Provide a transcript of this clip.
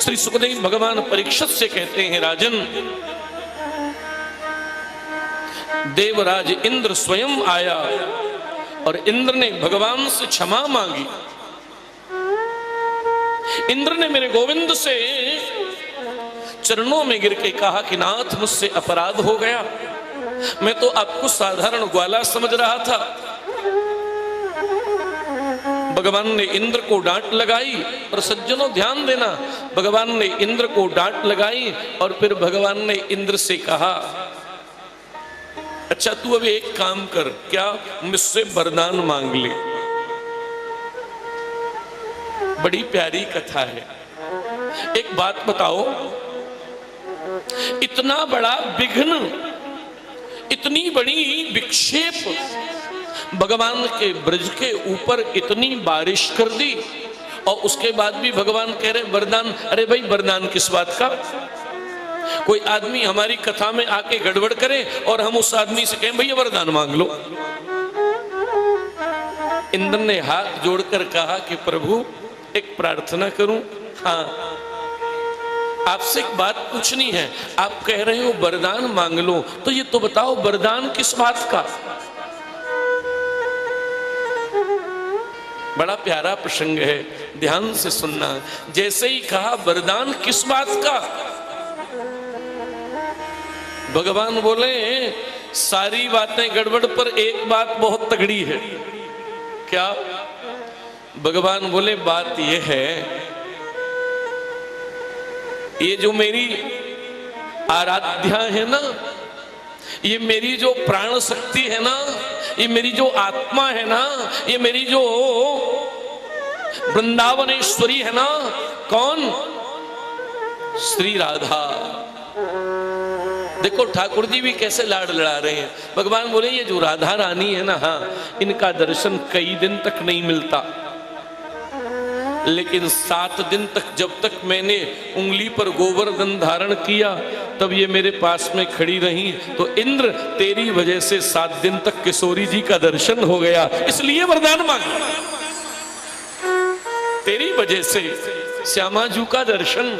श्री सुखदेव भगवान परीक्षित से कहते हैं, राजन, देवराज इंद्र स्वयं आया और इंद्र ने भगवान से क्षमा मांगी। इंद्र ने मेरे गोविंद से चरणों में गिर के कहा कि नाथ, मुझसे अपराध हो गया, मैं तो आपको साधारण ग्वाला समझ रहा था। भगवान ने इंद्र को डांट लगाई। और सज्जनों ध्यान देना, भगवान ने इंद्र को डांट लगाई और फिर भगवान ने इंद्र से कहा, अच्छा तू अब एक काम कर, क्या मुझसे वरदान मांग ले। बड़ी प्यारी कथा है। एक बात बताओ, इतना बड़ा विघ्न, इतनी बड़ी विक्षेप भगवान के ब्रज के ऊपर इतनी बारिश कर दी और उसके बाद भी भगवान कह रहे वरदान। अरे भाई, वरदान किस बात का? कोई आदमी हमारी कथा में आके गड़बड़ करे और हम उस आदमी से कहें भैया वरदान मांग लो। इंद्र ने हाथ जोड़कर कहा कि प्रभु एक प्रार्थना करूं। हाँ, आपसे एक बात पूछनी है। आप कह रहे हो वरदान मांग लो, तो ये तो बताओ वरदान किस बात का? बड़ा प्यारा प्रसंग है, ध्यान से सुनना। जैसे ही कहा वरदान किस बात का, भगवान बोले सारी बातें गड़बड़ पर एक बात बहुत तगड़ी है। क्या? भगवान बोले बात यह है, ये जो मेरी आराध्या है ना, ये मेरी जो प्राण शक्ति है ना, ये मेरी जो आत्मा है ना, ये मेरी जो वृंदावनेश्वरी है ना, कौन? श्री राधा। देखो ठाकुर जी भी कैसे लाड लड़ा रहे हैं। भगवान बोले ये जो राधा रानी है ना, हाँ, इनका दर्शन कई दिन तक नहीं मिलता, लेकिन 7 दिन तक जब तक मैंने उंगली पर गोवर्धन धारण किया तब ये मेरे पास में खड़ी रही। तो इंद्र तेरी वजह से 7 दिन तक किशोरी जी का दर्शन हो गया, इसलिए वरदान मांगा। तेरी वजह से श्यामा जी का दर्शन।